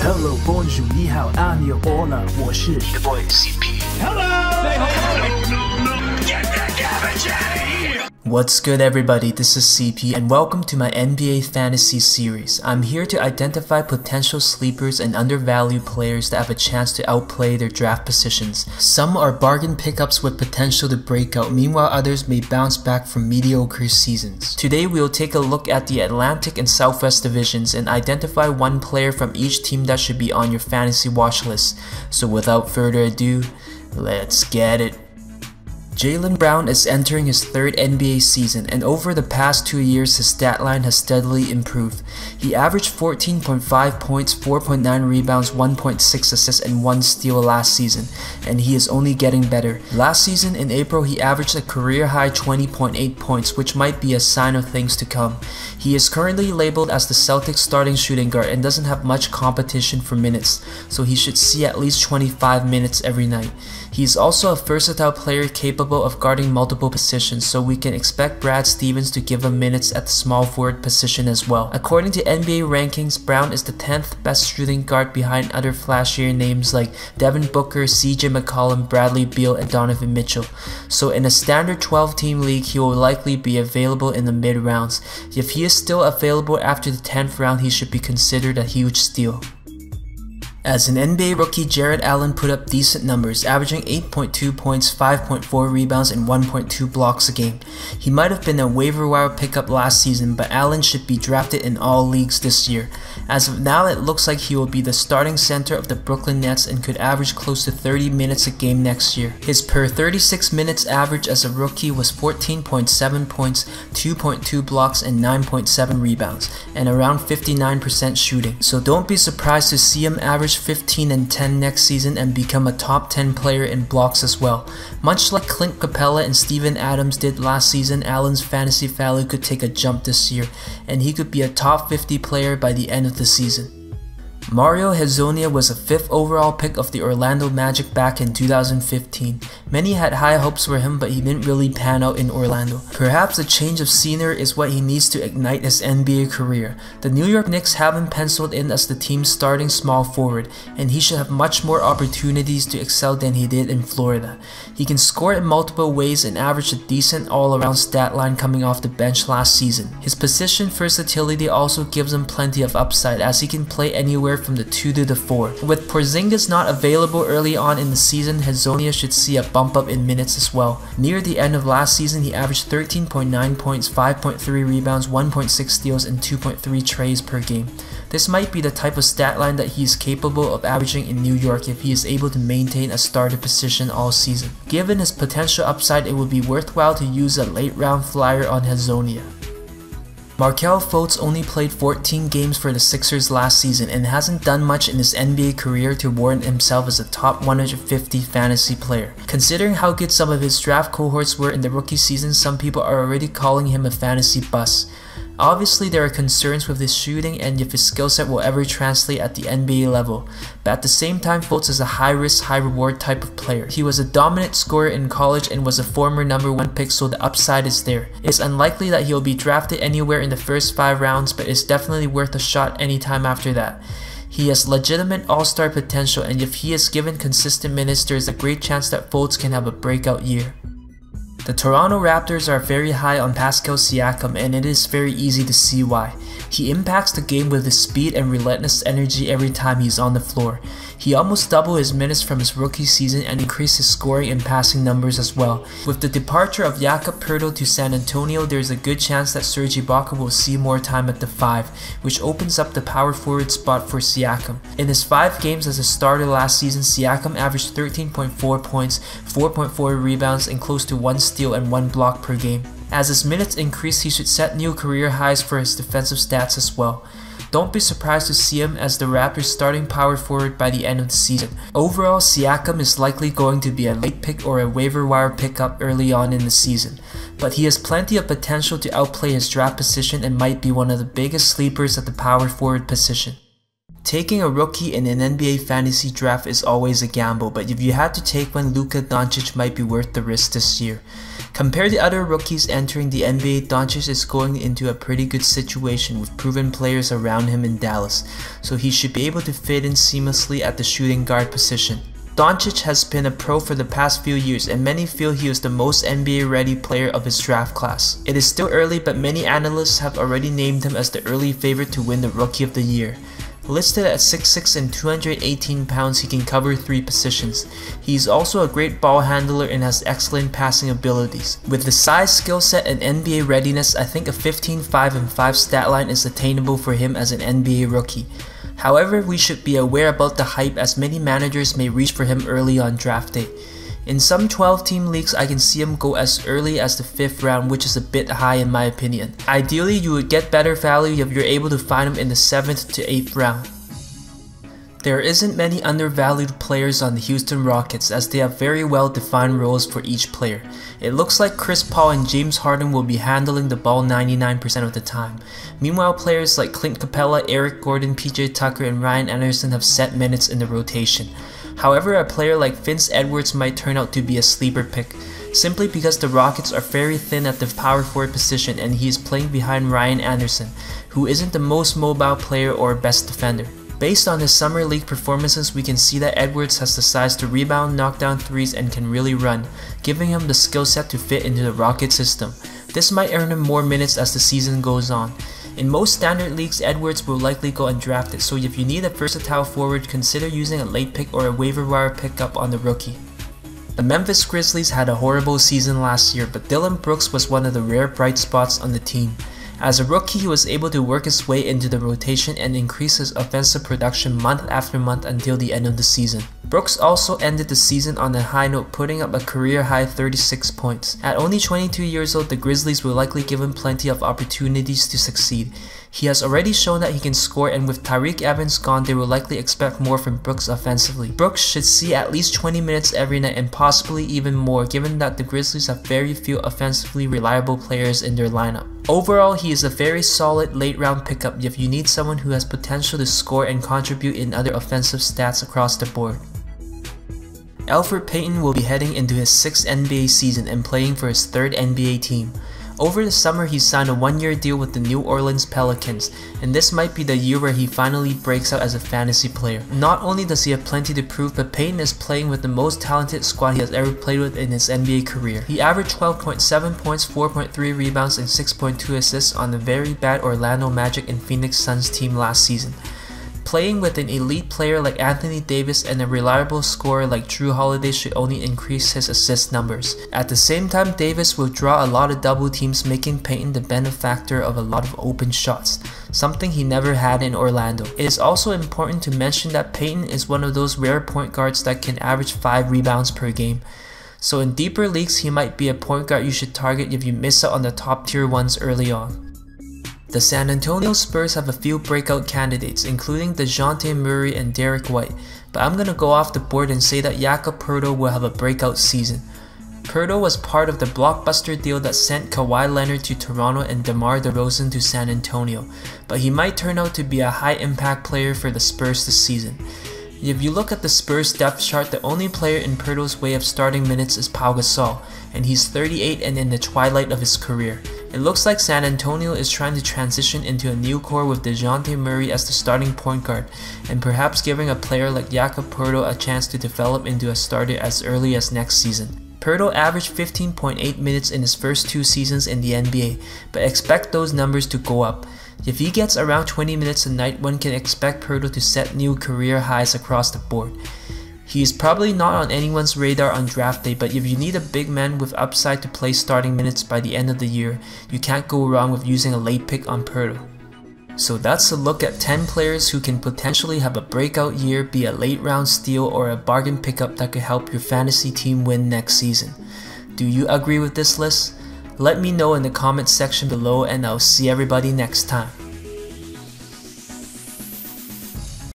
Hello, bonjour, 你好，Anya, hola，我是 The boy CP。Hello，say hello。Get that garbage out of here. What's good, everybody? This is CP and welcome to my NBA fantasy series. I'm here to identify potential sleepers and undervalued players that have a chance to outplay their draft positions. Some are bargain pickups with potential to break out, meanwhile others may bounce back from mediocre seasons. Today we'll take a look at the Atlantic and Southwest divisions and identify one player from each team that should be on your fantasy watch list. So without further ado, let's get it. Jalen Brown is entering his third NBA season, and over the past 2 years his stat line has steadily improved. He averaged 14.5 points, 4.9 rebounds, 1.6 assists, and 1 steal last season, and he is only getting better. Last season in April he averaged a career-high 20.8 points, which might be a sign of things to come. He is currently labeled as the Celtics starting shooting guard and doesn't have much competition for minutes, so he should see at least 25 minutes every night. He is also a versatile player capable of guarding multiple positions, so we can expect Brad Stevens to give him minutes at the small forward position as well. According to NBA rankings, Brown is the 10th best shooting guard behind other flashier names like Devin Booker, CJ McCollum, Bradley Beal, and Donovan Mitchell. So in a standard 12-team league, he will likely be available in the mid-rounds. If he is still available after the 10th round, he should be considered a huge steal. As an NBA rookie, Jarrett Allen put up decent numbers, averaging 8.2 points, 5.4 rebounds, and 1.2 blocks a game. He might have been a waiver wire pickup last season, but Allen should be drafted in all leagues this year. As of now, it looks like he will be the starting center of the Brooklyn Nets and could average close to 30 minutes a game next year. His per 36 minutes average as a rookie was 14.7 points, 2.2 blocks, and 9.7 rebounds, and around 59% shooting. So don't be surprised to see him average 15 and 10 next season and become a top 10 player in blocks as well. Much like Clint Capella and Steven Adams did last season, Allen's fantasy value could take a jump this year, and he could be a top 50 player by the end of the season. Mario Hezonja was a 5th overall pick of the Orlando Magic back in 2015. Many had high hopes for him, but he didn't really pan out in Orlando. Perhaps a change of scenery is what he needs to ignite his NBA career. The New York Knicks have him penciled in as the team's starting small forward, and he should have much more opportunities to excel than he did in Florida. He can score in multiple ways and averaged a decent all-around stat line coming off the bench last season. His position versatility also gives him plenty of upside, as he can play anywhere from the 2 to the 4. With Porzingis not available early on in the season, Hezonja should see a bump up in minutes as well. Near the end of last season, he averaged 13.9 points, 5.3 rebounds, 1.6 steals, and 2.3 trays per game. This might be the type of stat line that he is capable of averaging in New York if he is able to maintain a starter position all season. Given his potential upside, it would be worthwhile to use a late round flyer on Hezonja. Markelle Fultz only played 14 games for the Sixers last season and hasn't done much in his NBA career to warrant himself as a top 150 fantasy player. Considering how good some of his draft cohorts were in the rookie season, some people are already calling him a fantasy bust. Obviously, there are concerns with his shooting and if his skill set will ever translate at the NBA level, but at the same time, Fultz is a high-risk, high-reward type of player. He was a dominant scorer in college and was a former #1 pick, so the upside is there. It's unlikely that he'll be drafted anywhere in the first 5 rounds, but it's definitely worth a shot anytime after that. He has legitimate all-star potential, and if he is given consistent minutes, there is a great chance that Fultz can have a breakout year. The Toronto Raptors are very high on Pascal Siakam, and it is very easy to see why. He impacts the game with his speed and relentless energy every time he's on the floor. He almost doubled his minutes from his rookie season and increased his scoring and passing numbers as well. With the departure of Jakob Poeltl to San Antonio, there is a good chance that Serge Ibaka will see more time at the 5, which opens up the power forward spot for Siakam. In his 5 games as a starter last season, Siakam averaged 13.4 points, 4.4 rebounds, and close to 1 steal and 1 block per game. As his minutes increase, he should set new career highs for his defensive stats as well. Don't be surprised to see him as the Raptors' starting power forward by the end of the season. Overall, Siakam is likely going to be a late pick or a waiver wire pickup early on in the season, but he has plenty of potential to outplay his draft position and might be one of the biggest sleepers at the power forward position. Taking a rookie in an NBA fantasy draft is always a gamble, but if you had to take one, Luka Doncic might be worth the risk this year. Compared to other rookies entering the NBA, Doncic is going into a pretty good situation with proven players around him in Dallas, so he should be able to fit in seamlessly at the shooting guard position. Doncic has been a pro for the past few years, and many feel he is the most NBA-ready player of his draft class. It is still early, but many analysts have already named him as the early favorite to win the Rookie of the Year. Listed at 6'6" and 218 pounds, he can cover 3 positions. He is also a great ball handler and has excellent passing abilities. With the size, skill set, and NBA readiness, I think a 15-5 and 5 stat line is attainable for him as an NBA rookie. However, we should be aware about the hype, as many managers may reach for him early on draft day. In some 12-team leagues, I can see him go as early as the 5th round, which is a bit high in my opinion. Ideally, you would get better value if you're able to find him in the 7th to 8th round. There isn't many undervalued players on the Houston Rockets, as they have very well defined roles for each player. It looks like Chris Paul and James Harden will be handling the ball 99% of the time. Meanwhile, players like Clint Capella, Eric Gordon, PJ Tucker, and Ryan Anderson have set minutes in the rotation. However, a player like Vince Edwards might turn out to be a sleeper pick, simply because the Rockets are very thin at the power forward position and he is playing behind Ryan Anderson, who isn't the most mobile player or best defender. Based on his summer league performances, we can see that Edwards has the size to rebound, knock down threes, and can really run, giving him the skill set to fit into the Rocket system. This might earn him more minutes as the season goes on. In most standard leagues, Edwards will likely go undrafted, so if you need a versatile forward, consider using a late pick or a waiver wire pickup on the rookie. The Memphis Grizzlies had a horrible season last year, but Dillon Brooks was one of the rare bright spots on the team. As a rookie, he was able to work his way into the rotation and increase his offensive production month after month until the end of the season. Brooks also ended the season on a high note, putting up a career-high 36 points. At only 22 years old, the Grizzlies will likely give him plenty of opportunities to succeed. He has already shown that he can score, and with Tyreke Evans gone, they will likely expect more from Brooks offensively. Brooks should see at least 20 minutes every night and possibly even more, given that the Grizzlies have very few offensively reliable players in their lineup. Overall, he is a very solid late-round pickup if you need someone who has potential to score and contribute in other offensive stats across the board. Alfred Payne will be heading into his 6th NBA season and playing for his 3rd NBA team. Over the summer, he signed a 1-year deal with the New Orleans Pelicans, and this might be the year where he finally breaks out as a fantasy player. Not only does he have plenty to prove, but Payne is playing with the most talented squad he has ever played with in his NBA career. He averaged 12.7 points, 4.3 rebounds, and 6.2 assists on the very bad Orlando Magic and Phoenix Suns team last season. Playing with an elite player like Anthony Davis and a reliable scorer like Jrue Holiday should only increase his assist numbers. At the same time, Davis will draw a lot of double teams, making Payton the benefactor of a lot of open shots, something he never had in Orlando. It is also important to mention that Payton is one of those rare point guards that can average 5 rebounds per game. So in deeper leagues, he might be a point guard you should target if you miss out on the top tier ones early on. The San Antonio Spurs have a few breakout candidates, including DeJounte Murray and Derek White, but I'm gonna go off the board and say that Jakob Poeltl will have a breakout season. Poeltl was part of the blockbuster deal that sent Kawhi Leonard to Toronto and DeMar DeRozan to San Antonio, but he might turn out to be a high-impact player for the Spurs this season. If you look at the Spurs depth chart, the only player in Poeltl's way of starting minutes is Pau Gasol, and he's 38 and in the twilight of his career. It looks like San Antonio is trying to transition into a new core with DeJounte Murray as the starting point guard, and perhaps giving a player like Jakob Poeltl a chance to develop into a starter as early as next season. Poeltl averaged 15.8 minutes in his first 2 seasons in the NBA, but expect those numbers to go up. If he gets around 20 minutes a night, one can expect Poeltl to set new career highs across the board. He is probably not on anyone's radar on draft day, but if you need a big man with upside to play starting minutes by the end of the year, you can't go wrong with using a late pick on Poeltl. So that's a look at 10 players who can potentially have a breakout year, be a late round steal or a bargain pickup that could help your fantasy team win next season. Do you agree with this list? Let me know in the comments section below, and I'll see everybody next time.